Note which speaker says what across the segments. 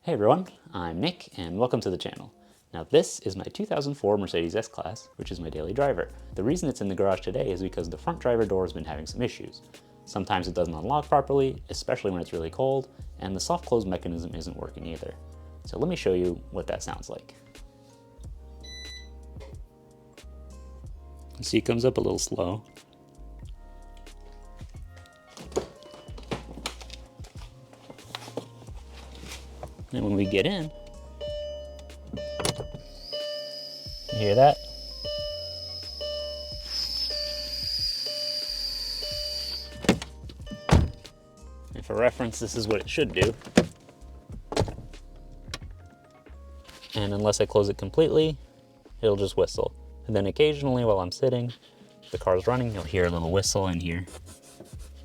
Speaker 1: Hey everyone, I'm Nick and welcome to the channel. Now this is my 2004 Mercedes S-Class, which is my daily driver. The reason it's in the garage today is because the front driver door has been having some issues. Sometimes it doesn't unlock properly, especially when it's really cold, and the soft close mechanism isn't working either. So let me show you what that sounds like. See, it comes up a little slow. And when we get in, you hear that? And for reference, this is what it should do. And unless I close it completely, it'll just whistle. And then occasionally while I'm sitting, the car's running, you'll hear a little whistle in here.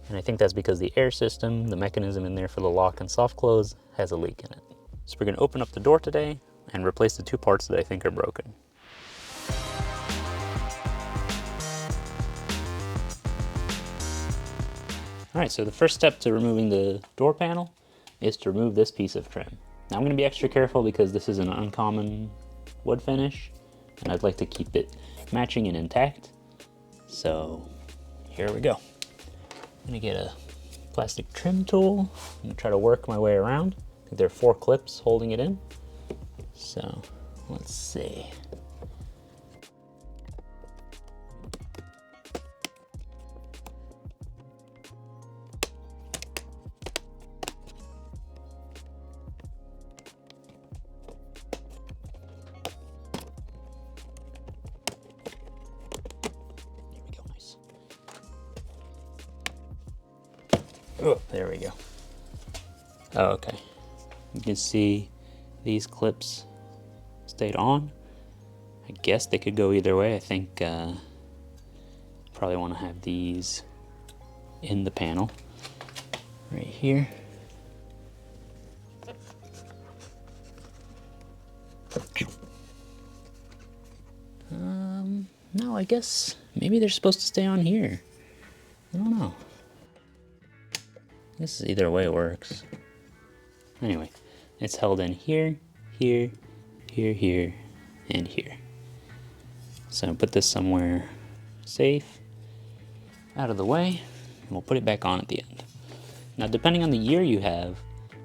Speaker 1: And I think that's because the air system, the mechanism in there for the lock and soft close, has a leak in it. So we're gonna open up the door today and replace the two parts that I think are broken. All right, so the first step to removing the door panel is to remove this piece of trim. Now I'm gonna be extra careful because this is an uncommon wood finish and I'd like to keep it matching and intact. So here we go. I'm gonna get a plastic trim tool and try to work my way around. I think there are 4 clips holding it in. So let's see. There we go, nice. Oh, there we go. Oh, okay. You can see these clips stayed on. I guess they could go either way. I think probably want to have these in the panel right here. No, I guess maybe they're supposed to stay on here. I don't know. This is either way it works. Anyway, it's held in here, here, here, here, and here. So put this somewhere safe, out of the way, and we'll put it back on at the end. Now, depending on the year you have,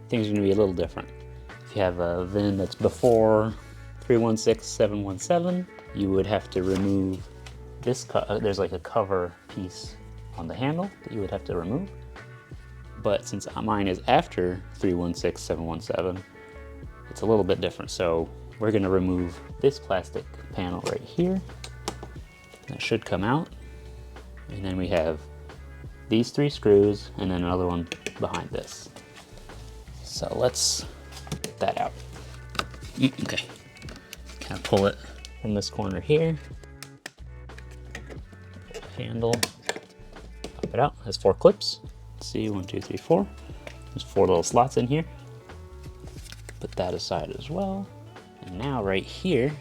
Speaker 1: things are gonna be a little different. If you have a VIN that's before 316-717, you would have to remove this, there's like a cover piece on the handle that you would have to remove. But since mine is after 316-717, it's a little bit different. So we're gonna remove this plastic panel right here. That should come out. And then we have these 3 screws and then another one behind this. So let's get that out. Okay, kind of pull it from this corner here. Handle, pop it out, has 4 clips. See, 1, 2, 3, 4. There's 4 little slots in here. Put that aside as well. And now right here,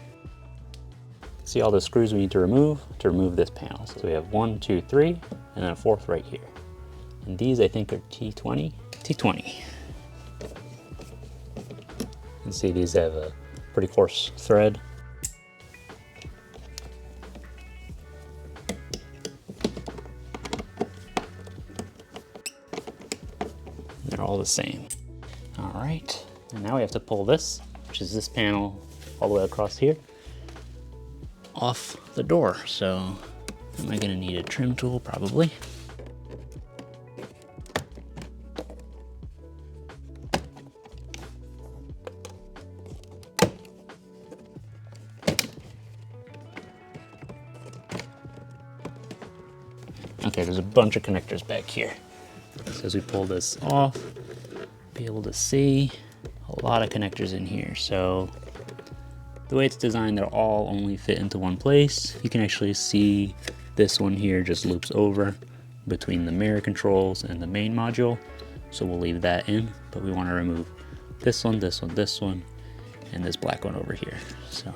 Speaker 1: see all the screws we need to remove this panel. So we have 1, 2, 3, and then a 4th right here. And these I think are T20. T20. You can see these have a pretty coarse thread. They're all the same. All right, and now we have to pull this, which is this panel all the way across here, off the door. So am I gonna need a trim tool? Probably. Okay, there's a bunch of connectors back here. So as we pull this off, be able to see a lot of connectors in here. So the way it's designed, they'll all only fit into one place. You can actually see this one here just loops over between the mirror controls and the main module. So we'll leave that in, but we want to remove this one, this one, this one, and this black one over here. So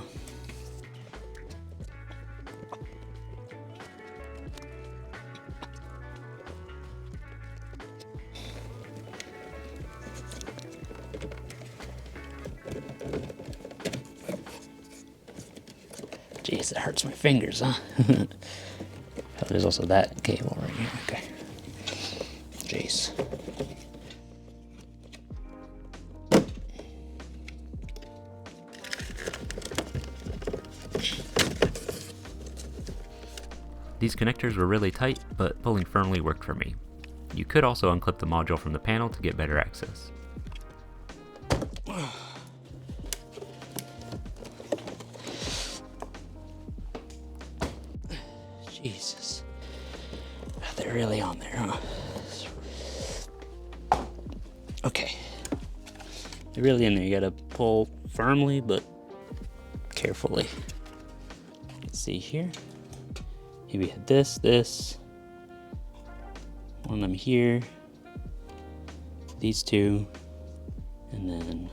Speaker 1: Jeez, that hurts my fingers, huh? Oh, there's also that cable right here. Okay. Jeez. These connectors were really tight, but pulling firmly worked for me. You could also unclip the module from the panel to get better access. Jesus. They're really on there, huh? Okay. They're really in there. You gotta pull firmly, but carefully. Let's see here. Here we had this. One of them here. These two. And then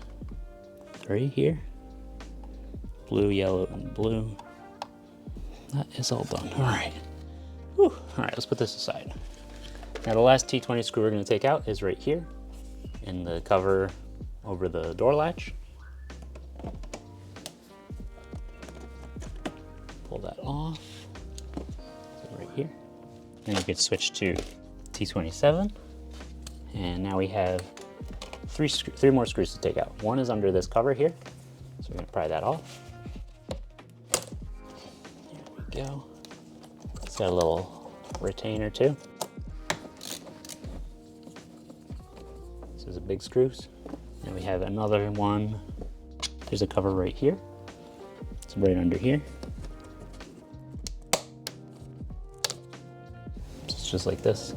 Speaker 1: 3 here. Blue, yellow, and blue. That is all done. All right. Whew. All right, let's put this aside. Now the last T20 screw we're going to take out is right here in the cover over the door latch. Pull that off. So right here. Then you can switch to T27. And now we have 3 more screws to take out. One is under this cover here. So we're going to pry that off. There we go. It's got a little retainer too. This is a big screws. And we have another one. There's a cover right here. It's right under here. It's just like this.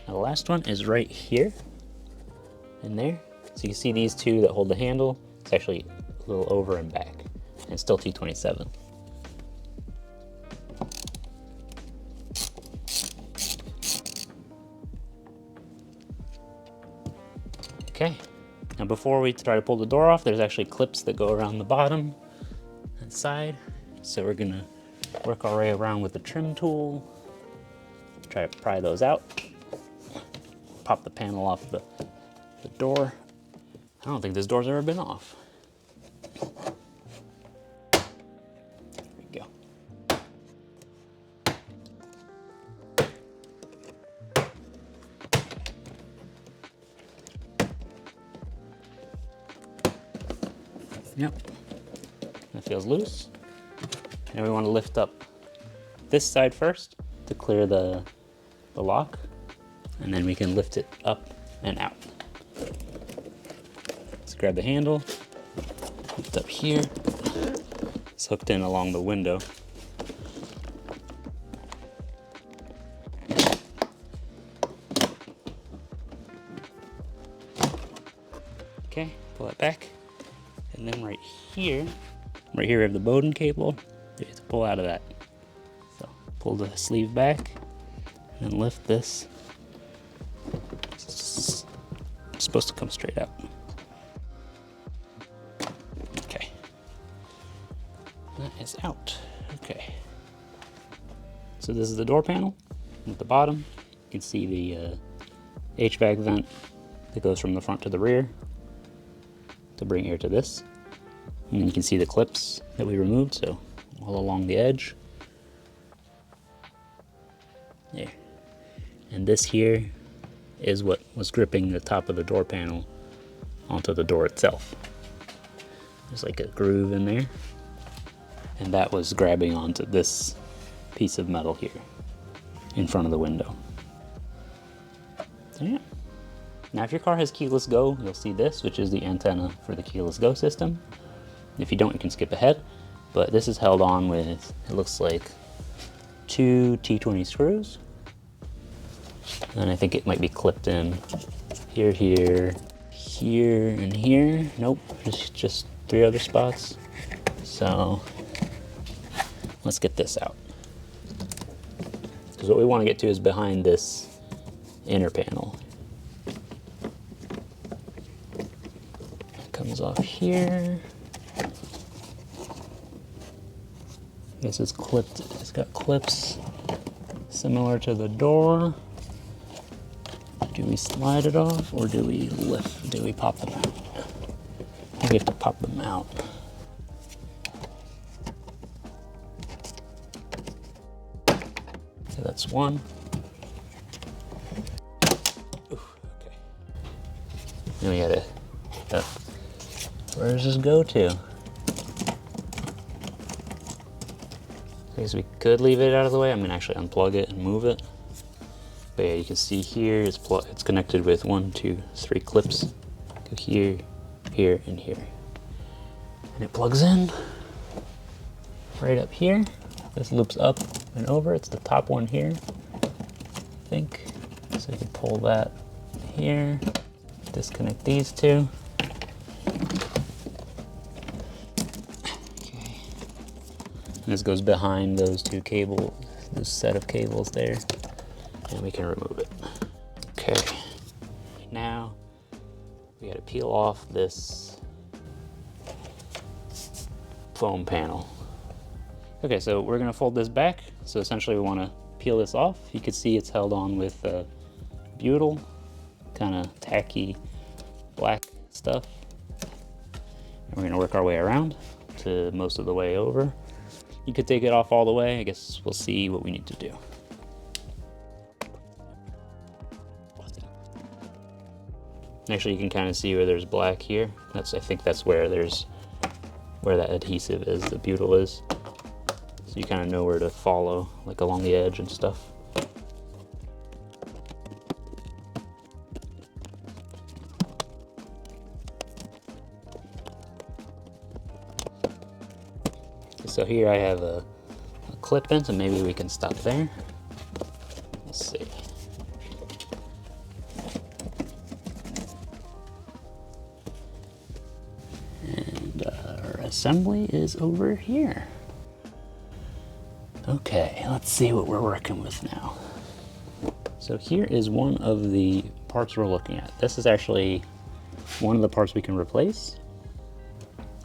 Speaker 1: Now the last one is right here, in there. So you can see these two that hold the handle. It's actually a little over and back, and it's still T27. Okay, now before we try to pull the door off, there's actually clips that go around the bottom and side. So we're gonna work our way around with the trim tool, try to pry those out, pop the panel off the door. I don't think this door's ever been off. There we go. Yep, that feels loose. Now we want to lift up this side first to clear the lock, and then we can lift it up and out. Grab the handle, lift up here. It's hooked in along the window. Okay, pull it back. And then right here we have the Bowden cable. You have to pull out of that. So pull the sleeve back and then lift this. It's supposed to come straight out. That is out. Okay. So this is the door panel. At the bottom, you can see the HVAC vent that goes from the front to the rear to bring air to this. And then you can see the clips that we removed, so all along the edge. There. And this here is what was gripping the top of the door panel onto the door itself. There's like a groove in there. And that was grabbing onto this piece of metal here in front of the window. So yeah. Now if your car has keyless go, you'll see this, which is the antenna for the keyless go system. If you don't, you can skip ahead. But this is held on with, it looks like 2 T20 screws. And I think it might be clipped in here, here, here, and here. Nope, it's just 3 other spots. So let's get this out. Because what we want to get to is behind this inner panel. It comes off here. This is clipped, it's got clips similar to the door. Do we slide it off or do we lift? Do we pop them out? I think we have to pop them out. So that's one. Ooh, okay. Then we gotta, where does this go to? I guess we could leave it out of the way. I'm gonna actually unplug it and move it. But yeah, you can see here it's connected with 1, 2, 3 clips. Go here, here, and here. And it plugs in right up here. This loops up and over. It's the top one here, I think. So you can pull that here, disconnect these two. Okay. And this goes behind those two cables, this set of cables there. And we can remove it. Okay. Now we gotta peel off this foam panel. Okay, so we're gonna fold this back. So essentially we wanna peel this off. You can see it's held on with butyl, kind of tacky black stuff. And we're gonna work our way around to most of the way over. You could take it off all the way. I guess we'll see what we need to do. Actually, you can kind of see where there's black here. I think that's where that adhesive is, the butyl is. So you kind of know where to follow, like along the edge and stuff. So here I have a clip in, so maybe we can stop there. Let's see. Assembly is over here. Okay, let's see what we're working with now. So here is one of the parts we're looking at. This is actually one of the parts we can replace.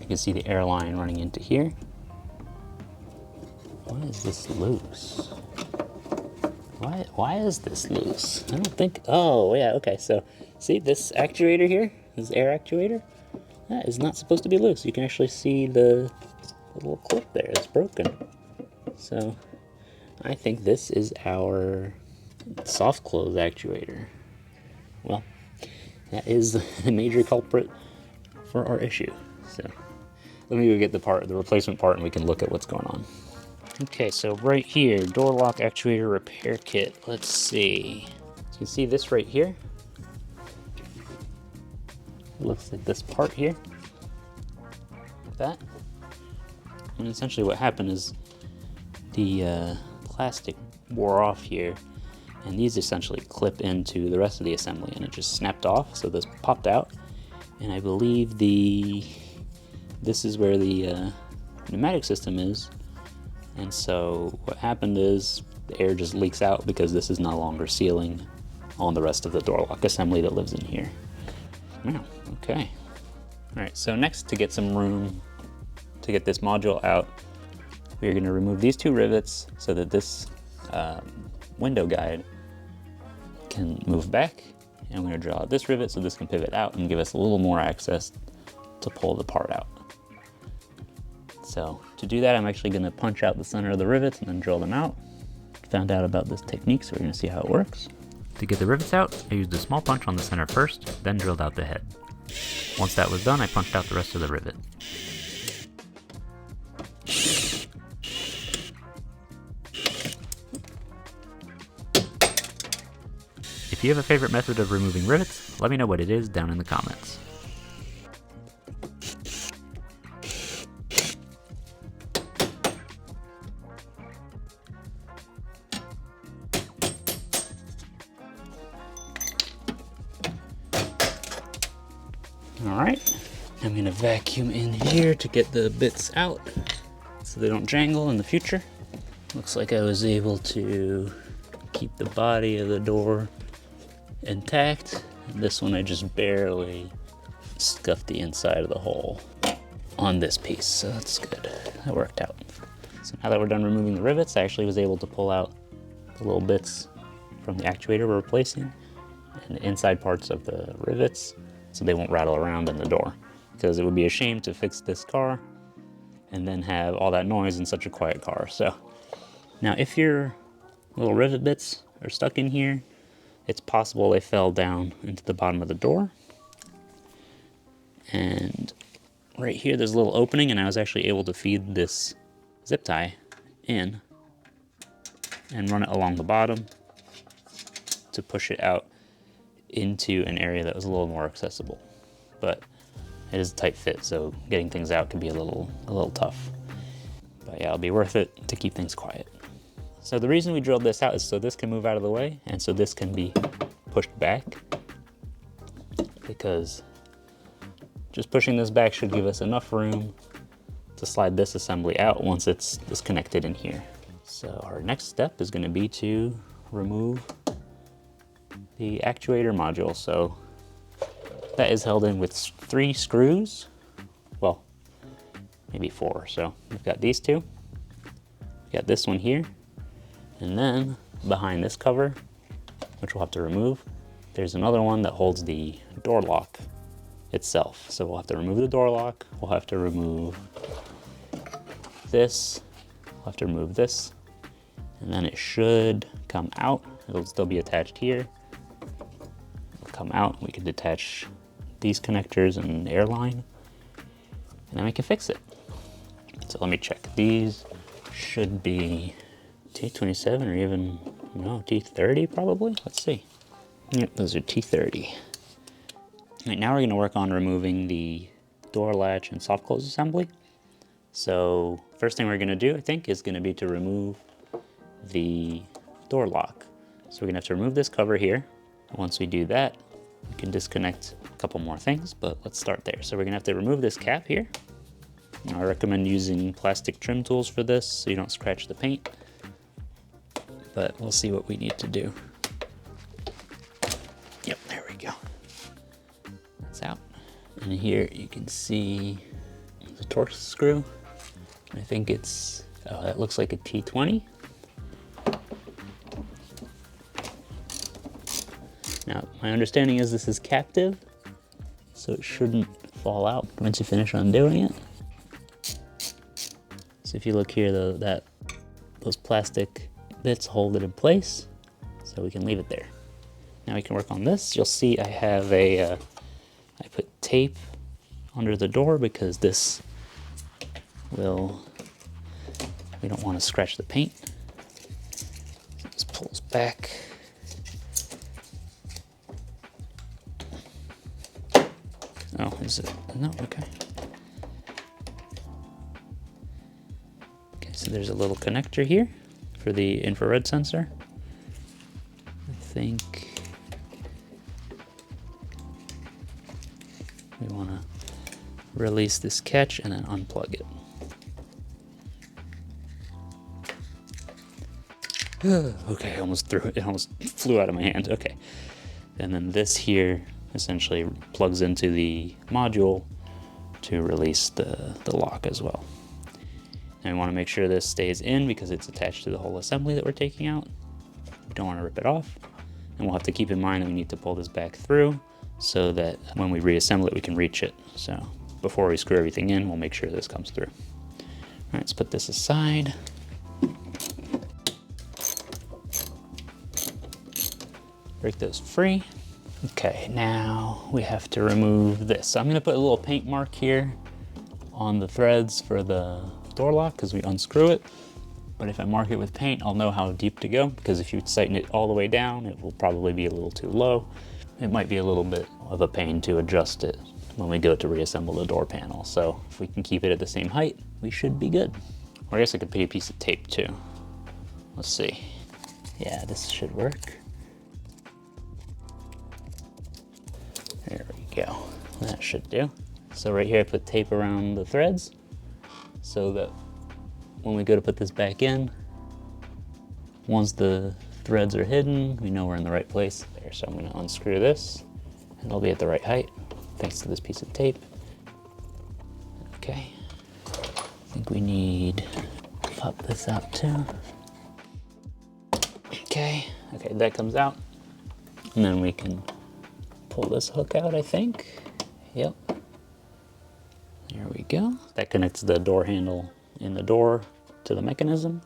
Speaker 1: You can see the air line running into here. Why is this loose? Why is this loose? I don't think, oh yeah, okay, so see this actuator here, this air actuator? That is not supposed to be loose. You can actually see the little clip there, it's broken. So I think this is our soft close actuator. Well, that is the major culprit for our issue. So let me go get the replacement part, and we can look at what's going on. Okay, so right here, door lock actuator repair kit. Let's see. So you can see this right here. It looks like this part here, like that. And essentially what happened is the plastic wore off here, and these essentially clip into the rest of the assembly, and it just snapped off, so this popped out. And I believe this is where the pneumatic system is, and so what happened is the air just leaks out because this is no longer sealing on the rest of the door lock assembly that lives in here. Wow, okay. All right, so next, to get some room to get this module out, we're gonna remove these two rivets so that this window guide can move back. And I'm gonna draw out this rivet so this can pivot out and give us a little more access to pull the part out. So to do that, I'm actually gonna punch out the center of the rivets and then drill them out. Found out about this technique, so we're gonna see how it works. To get the rivets out, I used a small punch on the center first, then drilled out the head. Once that was done, I punched out the rest of the rivet. If you have a favorite method of removing rivets, let me know what it is down in the comments. Alright, I'm going to vacuum in here to get the bits out so they don't jangle in the future. Looks like I was able to keep the body of the door intact. And this one I just barely scuffed the inside of the hole on this piece, so that's good. That worked out. So now that we're done removing the rivets, I actually was able to pull out the little bits from the actuator we're replacing. and the inside parts of the rivets so they won't rattle around in the door. Because it would be a shame to fix this car and then have all that noise in such a quiet car. So now if your little rivet bits are stuck in here, it's possible they fell down into the bottom of the door. And right here there's a little opening, and I was actually able to feed this zip tie in and run it along the bottom to push it out into an area that was a little more accessible. But it is a tight fit, so getting things out can be a little tough. But yeah, it'll be worth it to keep things quiet. So the reason we drilled this out is so this can move out of the way, and so this can be pushed back, because just pushing this back should give us enough room to slide this assembly out once it's disconnected in here. So our next step is going to be to remove the actuator module. So that is held in with 3 screws. Well, maybe 4. So we've got these 2. We've got this one here. And then behind this cover, which we'll have to remove, there's another one that holds the door lock itself. So we'll have to remove the door lock. We'll have to remove this. We'll have to remove this. And then it should come out. It'll still be attached here. It'll come out. We can detach these connectors and the airline, and then we can fix it. So let me check. These should be T27 or even, no, T30 probably. Let's see. Yep, those are T30. All right, now we're gonna work on removing the door latch and soft close assembly. So first thing we're gonna do, I think, is gonna be to remove the door lock. So we're gonna have to remove this cover here. Once we do that, we can disconnect a couple more things, but let's start there. So we're gonna have to remove this cap here. I recommend using plastic trim tools for this so you don't scratch the paint, but we'll see what we need to do. Yep, there we go. That's out. And here you can see the Torx screw. I think it's, oh, that looks like a T20. Now, my understanding is this is captive, so it shouldn't fall out once you finish undoing it. So if you look here, though, those plastic bits hold it in place, so we can leave it there. Now we can work on this. You'll see I have I put tape under the door because this we don't want to scratch the paint. So this pulls back. Oh, is it? No, okay. Okay, so there's a little connector here for the infrared sensor. I think we want to release this catch and then unplug it. Okay, I almost threw it. It almost flew out of my hand. Okay. And then this here essentially plugs into the module to release the lock as well. And we want to make sure this stays in because it's attached to the whole assembly that we're taking out. We don't want to rip it off. And we'll have to keep in mind that we need to pull this back through so that when we reassemble it, we can reach it. So before we screw everything in, we'll make sure this comes through. All right, let's put this aside. Break those free. Okay, now we have to remove this. So I'm gonna put a little paint mark here on the threads for the door lock because we unscrew it. But if I mark it with paint, I'll know how deep to go, because if you tighten it all the way down, it will probably be a little too low. It might be a little bit of a pain to adjust it when we go to reassemble the door panel. So if we can keep it at the same height, we should be good. Or I guess I could put a piece of tape too. Let's see. Yeah, this should work. There we go, that should do. So right here I put tape around the threads so that when we go to put this back in, once the threads are hidden, we know we're in the right place there. So I'm gonna unscrew this and it'll be at the right height thanks to this piece of tape. Okay, I think we need to pop this out too. Okay, that comes out. And then we can pull this hook out, I think. Yep. There we go. That connects the door handle in the door to the mechanism.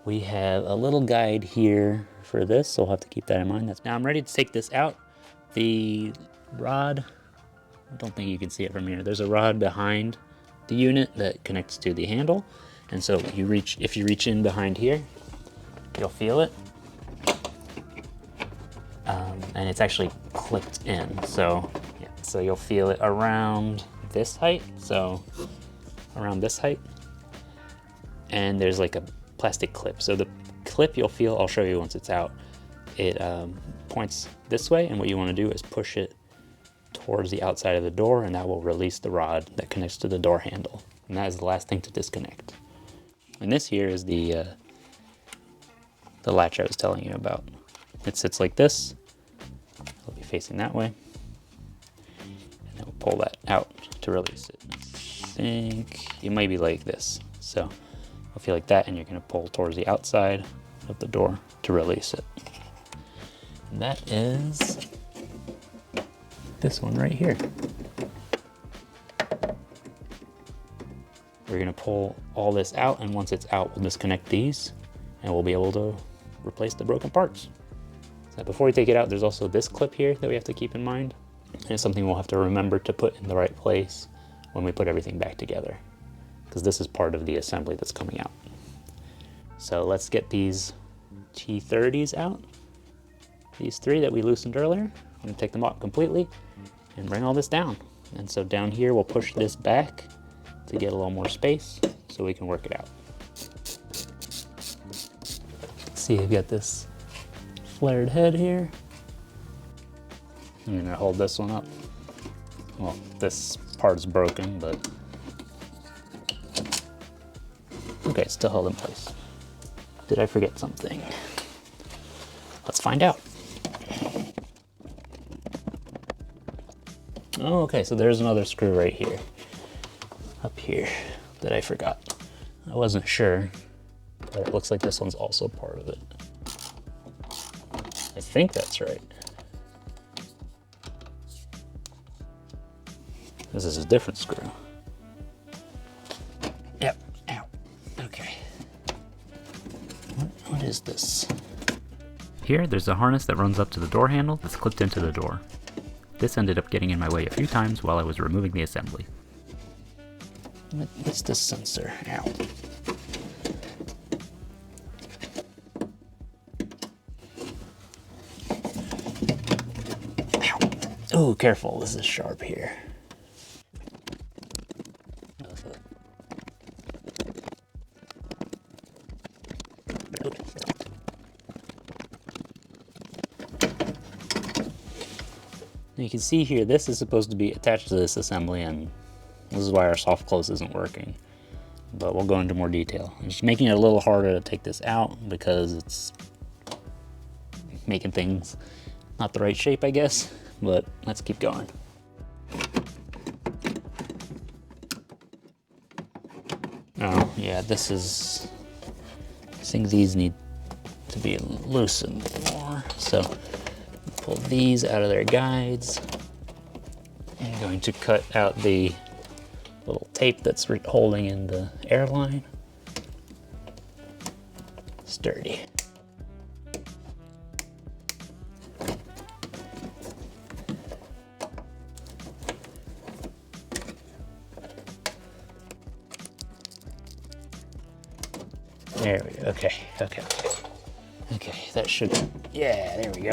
Speaker 1: We have a little guide here for this, so we'll have to keep that in mind. Now I'm ready to take this out. The rod, I don't think you can see it from here. There's a rod behind the unit that connects to the handle. And so if you reach in behind here, you'll feel it. And it's actually clipped in. So, yeah, so you'll feel it around this height. So around this height. And there's like a plastic clip. So the clip you'll feel, I'll show you once it's out. It points this way, and what you want to do is push it towards the outside of the door, and that will release the rod that connects to the door handle. And that is the last thing to disconnect. And this here is the latch I was telling you about. It sits like this. It'll be facing that way. And then we'll pull that out to release it. I think it might be like this. So I'll feel like that, and you're going to pull towards the outside of the door to release it. And that is this one right here. We're going to pull all this out, and once it's out, we'll disconnect these, and we'll be able to replace the broken parts. So before we take it out, there's also this clip here that we have to keep in mind. And it's something we'll have to remember to put in the right place when we put everything back together, because this is part of the assembly that's coming out. So let's get these T30s out. These three that we loosened earlier. I'm going to take them out completely and bring all this down. And so down here, we'll push this back to get a little more space so we can work it out. Let's see, I've got this flared head here. I'm going to hold this one up. Well, this part's broken, but okay, it's still held in place. Did I forget something? Let's find out. Oh, okay, so there's another screw right here, up here, that I forgot. I wasn't sure, but it looks like this one's also part of it. I think that's right. This is a different screw. Yep, ow, okay. What is this? Here, there's a harness that runs up to the door handle that's clipped into the door. This ended up getting in my way a few times while I was removing the assembly. What's this sensor? Ow. Ow. Oh, careful, this is sharp here. You can see here, this is supposed to be attached to this assembly, and this is why our soft close isn't working. But we'll go into more detail. I'm just making it a little harder to take this out because it's making things not the right shape, I guess. But let's keep going. Oh, yeah, this is... I think these need to be loosened more. So pull these out of their guides. I'm going to cut out the little tape that's holding in the airline. Sturdy. There we go. Okay, okay. Okay, that should, yeah, there we go.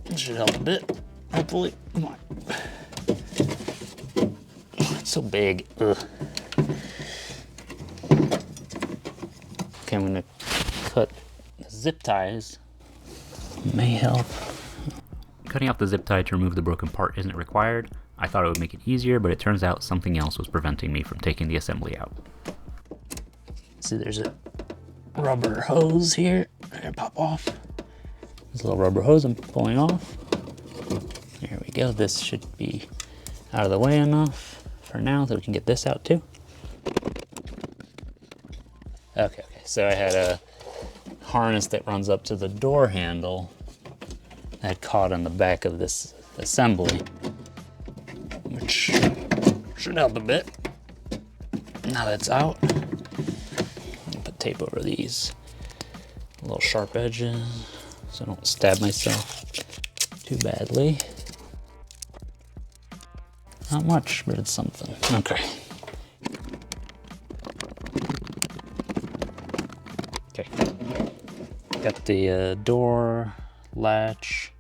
Speaker 1: That should help a bit, hopefully. Come on. Oh, it's so big. Ugh. Okay, I'm gonna cut the zip ties. May help. Cutting off the zip tie to remove the broken part isn't required. I thought it would make it easier, but it turns out something else was preventing me from taking the assembly out. See, there's a rubber hose here. I'm gonna pop off. This little rubber hose I'm pulling off. There we go. This should be out of the way enough for now that we can get this out too. Okay, so I had a harness that runs up to the door handle that caught on the back of this assembly, which should help a bit. Now that's out, put tape over these little sharp edges so I don't stab myself too badly. Not much, but it's something. Okay. Okay. Got the door latch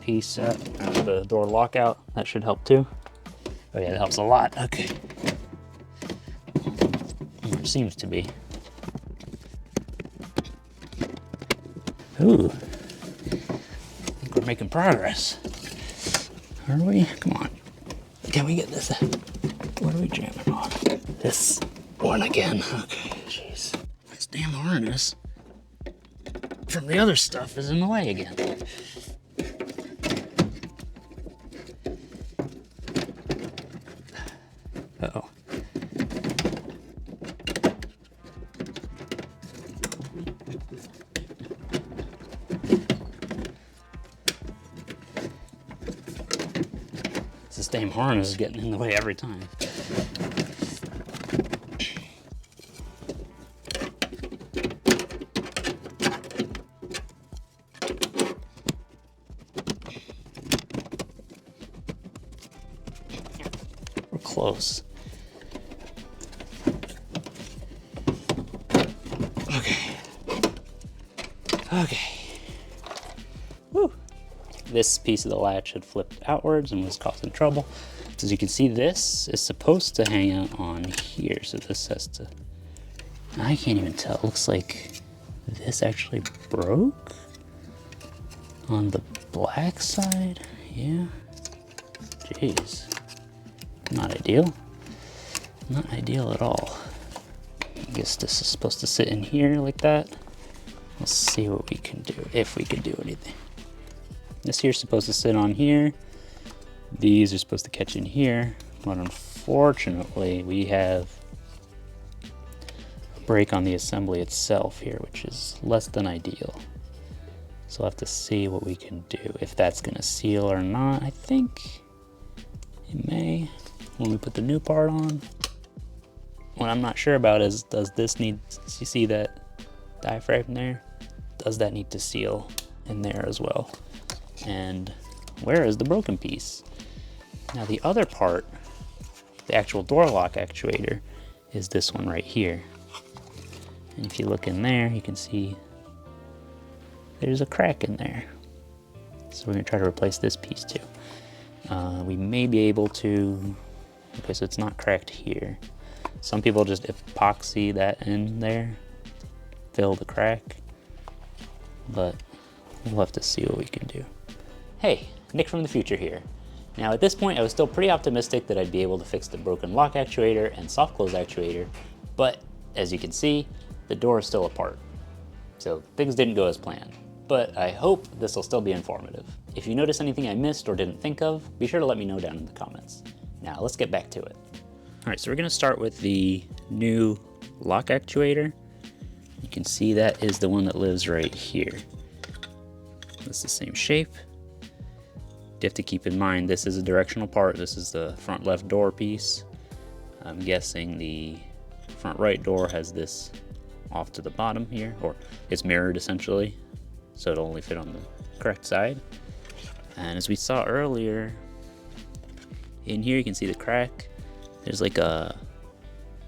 Speaker 1: piece out, the door lockout. That should help too. Oh yeah, that helps a lot. Okay. It seems to be. Ooh. I think we're making progress. Are we? Come on. Can we get this out? What are we jamming on? This one again. Okay, jeez. This damn harness from the other stuff is in the way again. Uh-oh. This damn harness is getting in the way every time. We're close. Okay. Okay. Woo. This piece of the latch had flipped outwards and was causing trouble. As you can see, this is supposed to hang out on here, so this has to... I can't even tell. It looks like this actually broke on the black side. Yeah. Jeez. Not ideal. Not ideal at all. I guess this is supposed to sit in here like that. Let's see what we can do, if we can do anything. This here's supposed to sit on here. These are supposed to catch in here, but unfortunately we have a break on the assembly itself here, which is less than ideal. So we'll have to see what we can do, if that's gonna seal or not. I think it may, when we put the new part on. What I'm not sure about is, does this need, you see that diaphragm there? Does that need to seal in there as well? And where is the broken piece? Now the other part, the actual door lock actuator, is this one right here. And if you look in there, you can see there's a crack in there. So we're gonna try to replace this piece too. We may be able to, okay, so it's not cracked here. Some people just epoxy that in there, fill the crack, but we'll have to see what we can do. Hey, Nick from the future here. Now at this point I was still pretty optimistic that I'd be able to fix the broken lock actuator and soft close actuator, but as you can see, the door is still apart. So things didn't go as planned, but I hope this will still be informative. If you notice anything I missed or didn't think of, be sure to let me know down in the comments. Now let's get back to it. All right, so we're gonna start with the new lock actuator. You can see that is the one that lives right here. It's the same shape. You have to keep in mind, this is a directional part. This is the front left door piece. I'm guessing the front right door has this off to the bottom here, or it's mirrored essentially, so it'll only fit on the correct side. And as we saw earlier, in here you can see the crack. There's like a,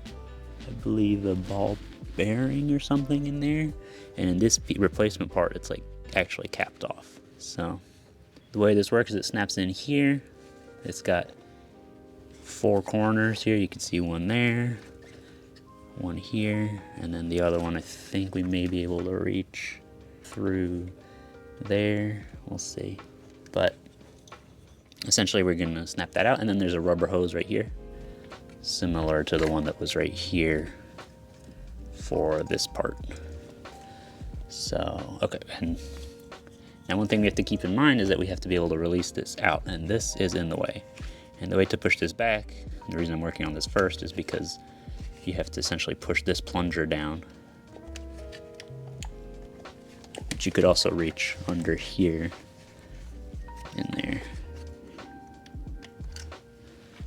Speaker 1: I believe a ball bearing or something in there. And in this replacement part, it's like actually capped off. So the way this works is it snaps in here. It's got 4 corners here. You can see one there, one here, and then the other one I think we may be able to reach through there. We'll see. But essentially we're gonna snap that out, and then there's a rubber hose right here, similar to the one that was right here for this part. So, okay, and now one thing we have to keep in mind is that we have to be able to release this out, and this is in the way. And the way to push this back, and the reason I'm working on this first, is because you have to essentially push this plunger down. but you could also reach under here in there.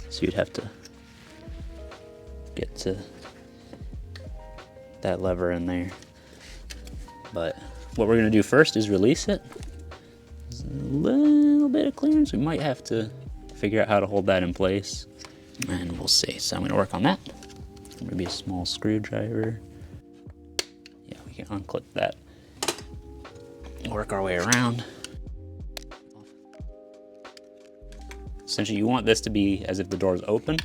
Speaker 1: So you'd have to get to that lever in there. But what we're gonna do first is release it. There's a little bit of clearance. We might have to figure out how to hold that in place, and we'll see. So I'm gonna work on that. Maybe a small screwdriver. Yeah, we can unclip that. Work our way around. Essentially, you want this to be as if the door is open.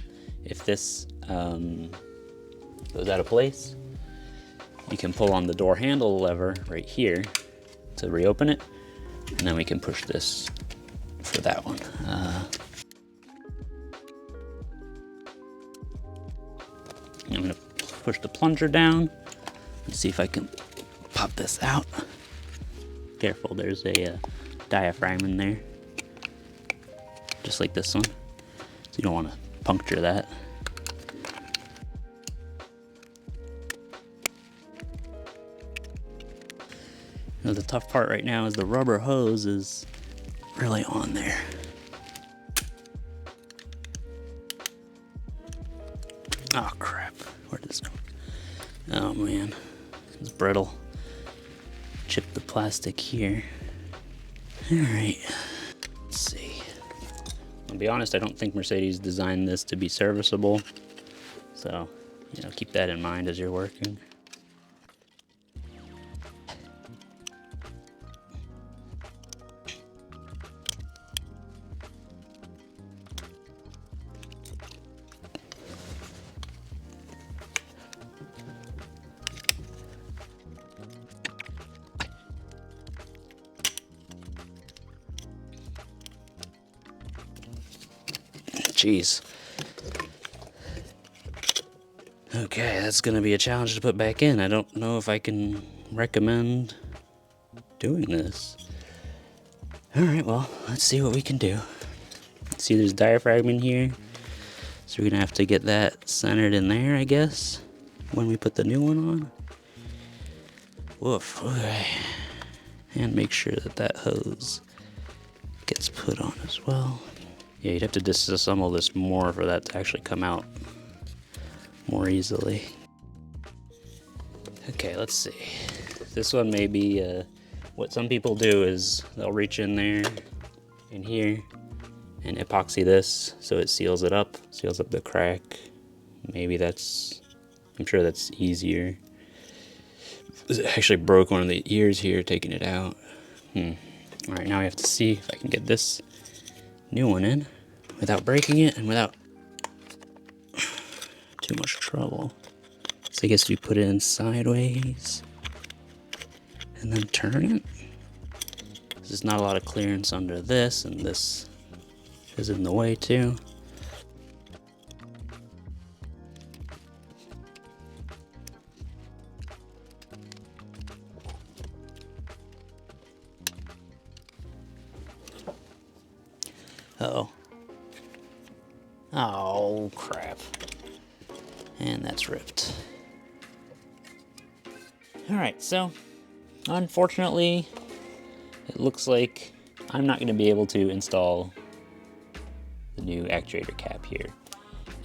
Speaker 1: If this goes out of place, you can pull on the door handle lever right here to reopen it, and then we can push this for that one. I'm gonna push the plunger down and see if I can pop this out. Careful, there's a diaphragm in there, just like this one, so you don't want to puncture that. Now, the tough part right now is the rubber hose is really on there. Oh crap, where did this go? Oh man, it's brittle. Chip the plastic here. All right, let's see. I'll be honest, I don't think Mercedes designed this to be serviceable. So, you know, keep that in mind as you're working. Jeez. Okay, that's gonna be a challenge to put back in. I don't know if I can recommend doing this. All right, well, let's see what we can do. See, there's diaphragm in here, so we're gonna have to get that centered in there, I guess, when we put the new one on. Woof, okay. And make sure that that hose gets put on as well. Yeah, you'd have to disassemble this more for that to actually come out more easily. Okay, let's see. This one may be, what some people do is they'll reach in there, in here, and epoxy this so it seals it up, seals up the crack. Maybe that's, I'm sure that's easier. It actually broke one of the ears here, taking it out. All right, now we have to see if I can get this new one in without breaking it and without too much trouble. So I guess we put it in sideways and then turn it. There's not a lot of clearance under this, and this is in the way too. Uh-oh. Oh, crap. And that's ripped. Alright, so, unfortunately, it looks like I'm not going to be able to install the new actuator cap here.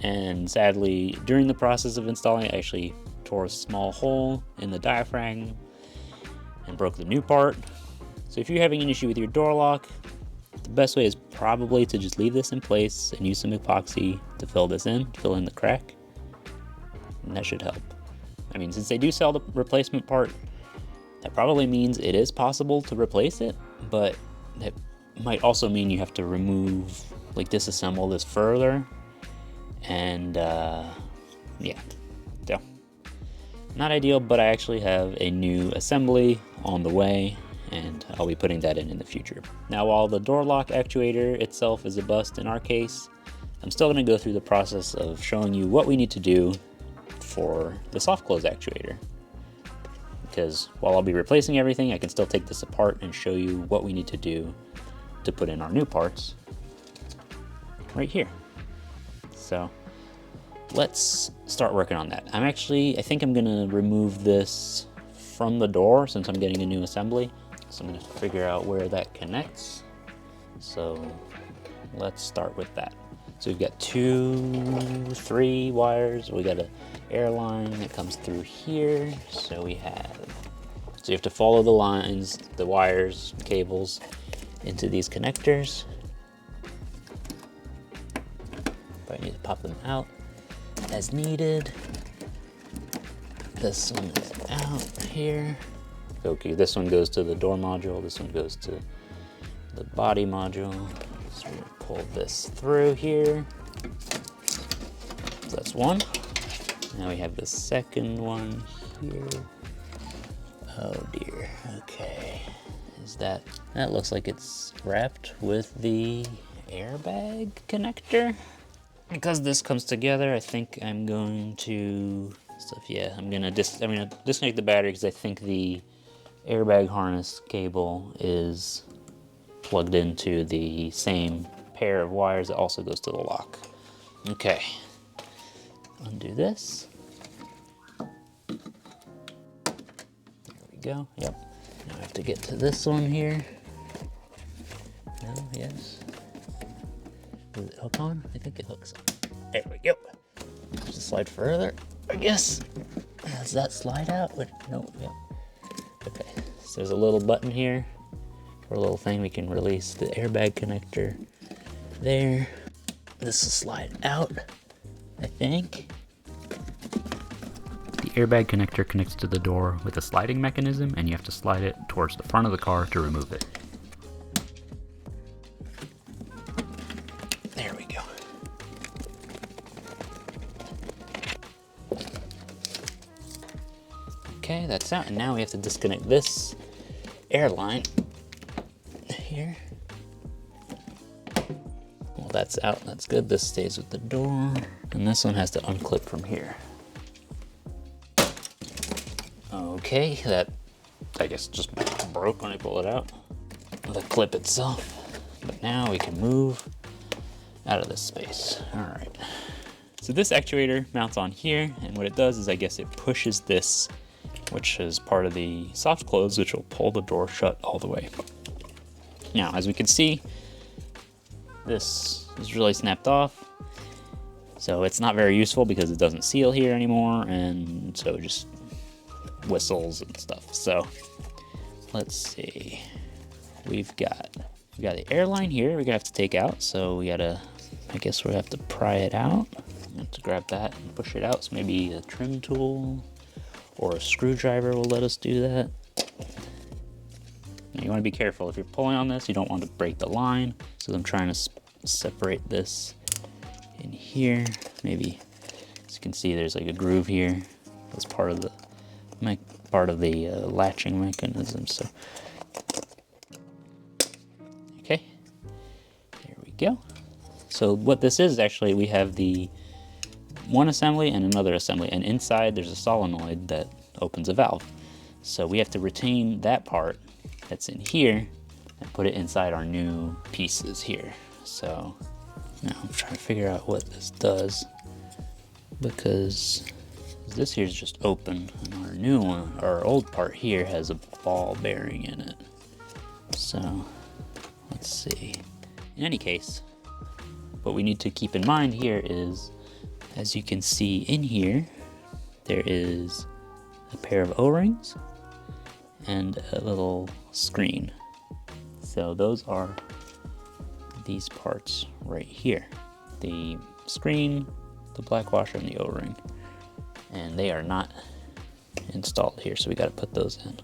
Speaker 1: And sadly, during the process of installing, I actually tore a small hole in the diaphragm and broke the new part. So if you're having an issue with your door lock, the best way is probably to just leave this in place and use some epoxy to fill this in, to fill in the crack, and that should help. I mean, since they do sell the replacement part, that probably means it is possible to replace it, but that might also mean you have to remove, like disassemble this further, and yeah, so not ideal, but I actually have a new assembly on the way, and I'll be putting that in the future. Now, while the door lock actuator itself is a bust in our case, I'm still going to go through the process of showing you what we need to do for the soft close actuator. Because while I'll be replacing everything, I can still take this apart and show you what we need to do to put in our new parts right here. So let's start working on that. I think I'm going to remove this from the door since I'm getting a new assembly. So I'm going to figure out where that connects. So let's start with that. So we've got 3 wires. We got an air line that comes through here. So you have to follow the lines, the wires, cables into these connectors. But I need to pop them out as needed. This one is out here. Okay, this one goes to the door module. This one goes to the body module. So we're gonna pull this through here. So that's one. Now we have the second one here. Oh dear, okay. That looks like it's wrapped with the airbag connector. Because this comes together, I think I'm going to I'm gonna disconnect the battery because I think the airbag harness cable is plugged into the same pair of wires that also goes to the lock. Okay, undo this. There we go, yep. Now I have to get to this one here. No, yes. Does it hook on? I think it hooks on. There we go. Just slide further, I guess. Does that slide out? No, yep. Okay, so there's a little button here for a little thing. We can release the airbag connector there. This will slide out, I think. The airbag connector connects to the door with a sliding mechanism, and you have to slide it towards the front of the car to remove it. There we go. Okay, that's out, and now we have to disconnect this air line here. Well, that's out, that's good. This stays with the door, and this one has to unclip from here. Okay, that I guess just broke when I pull it out, the clip itself. But now we can move out of this space. All right. So this actuator mounts on here, and what it does is I guess it pushes this, which is part of the soft close, which will pull the door shut all the way. Now, as we can see, this is really snapped off. So it's not very useful because it doesn't seal here anymore, and so it just whistles and stuff. So let's see. We've got the airline here we're gonna have to take out. So I guess we'll have to pry it out. I have to grab that and push it out. So maybe a trim tool or a screwdriver will let us do that. Now you want to be careful. If you're pulling on this, you don't want to break the line. So I'm trying to separate this in here. Maybe, as you can see, there's like a groove here. That's part of the latching mechanism. So, okay, there we go. So what this is actually, we have the one assembly and another assembly, and inside there's a solenoid that opens a valve. So we have to retain that part that's in here and put it inside our new pieces here. So now I'm trying to figure out what this does, because this here is just open, and our new one, our old part here, has a ball bearing in it. So let's see. In any case, what we need to keep in mind here is, as you can see in here, there is a pair of O-rings and a little screen. So those are these parts right here. The screen, the black washer, and the O-ring. And they are not installed here, so we gotta put those in.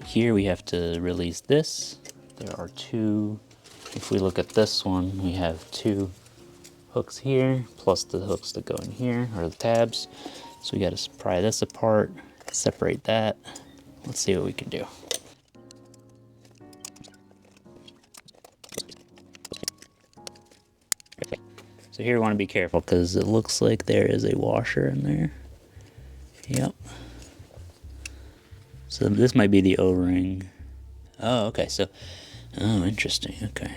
Speaker 1: Here we have to release this. There are two, if we look at this one, we have two hooks here, plus the hooks that go in here, or the tabs. So we gotta pry this apart, separate that. Let's see what we can do. So here we wanna be careful because it looks like there is a washer in there. Yep. So this might be the O-ring. Oh, okay, so, oh, interesting, okay.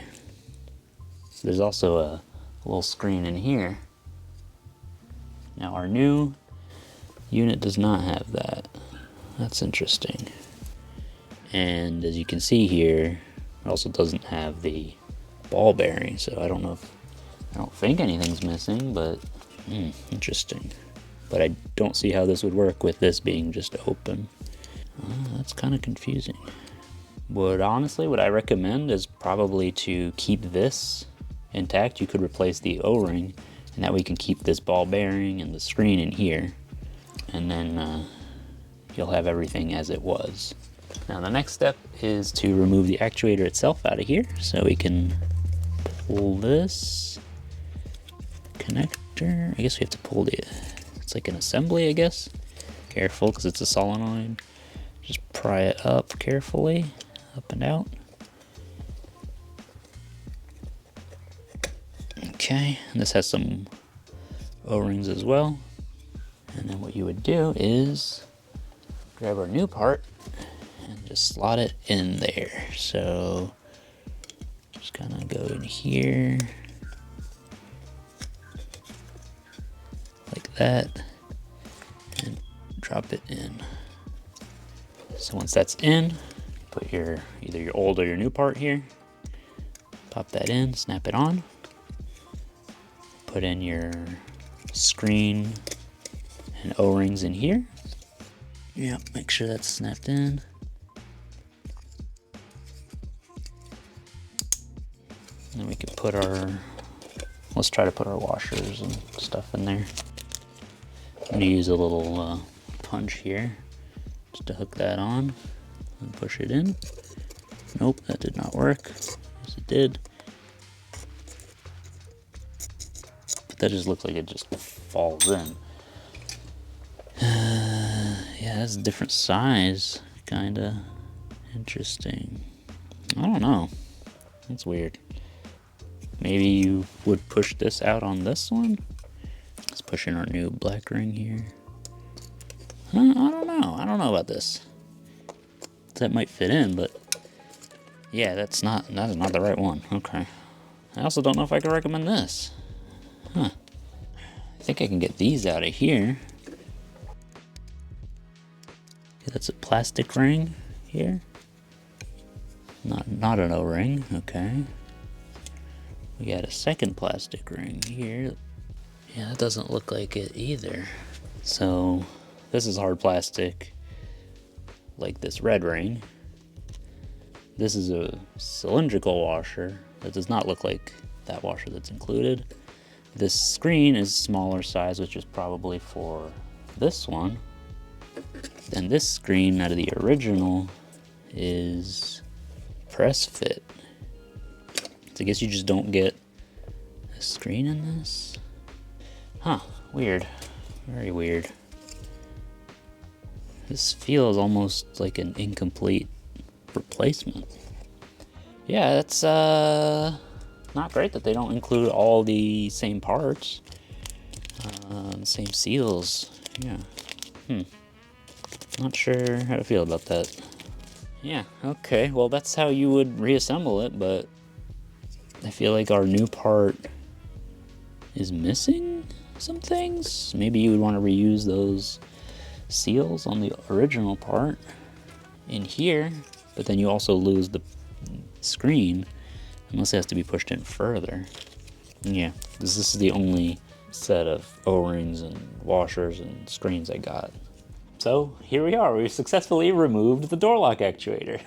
Speaker 1: So there's also a little screen in here. Now our new unit does not have that. That's interesting. And as you can see here, it also doesn't have the ball bearing, so I don't think anything's missing, but interesting. But I don't see how this would work with this being just open. That's kind of confusing. Honestly, what I recommend is probably to keep this intact. You could replace the O-ring, and that way you can keep this ball bearing and the screen in here, and then you'll have everything as it was. Now the next step is to remove the actuator itself out of here. So we can pull this connector. I guess we have to pull it's like an assembly, I guess. Careful, because it's a solenoid. Just pry it up carefully, up and out. Okay, and this has some O-rings as well. And then what you would do is grab our new part and just slot it in there. So just kind of go in here like that and drop it in. So once that's in, put either your old or your new part here, pop that in, snap it on, put in your screen and O-rings in here. Yeah, make sure that's snapped in. And then we can put let's try to put our washers and stuff in there. I'm gonna use a little punch here just to hook that on and push it in. Nope, that did not work. Yes, it did. But that just looks like it just falls in. Yeah, that's a different size, kinda interesting. I don't know, that's weird. Maybe you would push this out on this one. Let's push in our new black ring here. I don't know about this. That might fit in, but yeah, that is not the right one. Okay. I also don't know if I can recommend this. I think I can get these out of here. Okay, that's a plastic ring here. Not an O-ring, okay. We got a second plastic ring here. Yeah, that doesn't look like it either. So this is hard plastic, like this red ring. This is a cylindrical washer that does not look like that washer that's included. This screen is smaller size, which is probably for this one. And this screen out of the original is press fit. So I guess you just don't get a screen in this. Huh, weird, very weird. This feels almost like an incomplete replacement. Yeah, that's not great that they don't include all the same parts, the same seals. Yeah, not sure how to feel about that. Yeah, okay, well that's how you would reassemble it, but I feel like our new part is missing some things. Maybe you would want to reuse those seals on the original part in here, but then you also lose the screen unless it has to be pushed in further. Yeah, this is the only set of O-rings and washers and screens I got. So here we are, we've successfully removed the door lock actuator.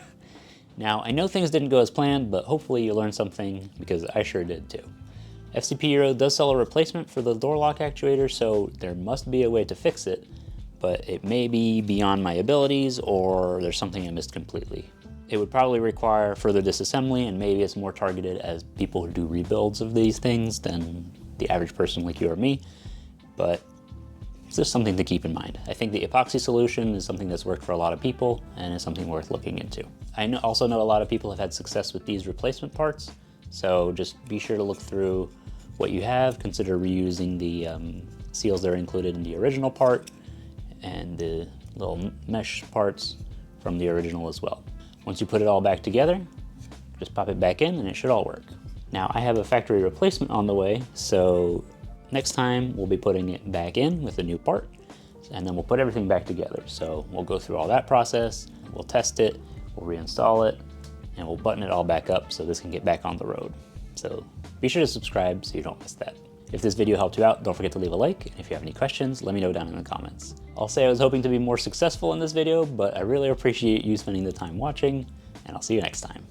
Speaker 1: Now, I know things didn't go as planned, but hopefully you learned something, because I sure did too. FCP Euro does sell a replacement for the door lock actuator, so there must be a way to fix it, but it may be beyond my abilities, or there's something I missed completely. It would probably require further disassembly, and maybe it's more targeted as people who do rebuilds of these things than the average person like you or me, but it's just something to keep in mind. I think the epoxy solution is something that's worked for a lot of people and is something worth looking into. I also know a lot of people have had success with these replacement parts, so just be sure to look through what you have, consider reusing the seals that are included in the original part and the little mesh parts from the original as well. Once you put it all back together, just pop it back in and it should all work. Now I have a factory replacement on the way, so next time we'll be putting it back in with a new part, and then we'll put everything back together. So we'll go through all that process, we'll test it, we'll reinstall it, and we'll button it all back up so this can get back on the road. So be sure to subscribe so you don't miss that. If this video helped you out, don't forget to leave a like, and if you have any questions, let me know down in the comments. I'll say I was hoping to be more successful in this video, but I really appreciate you spending the time watching, and I'll see you next time.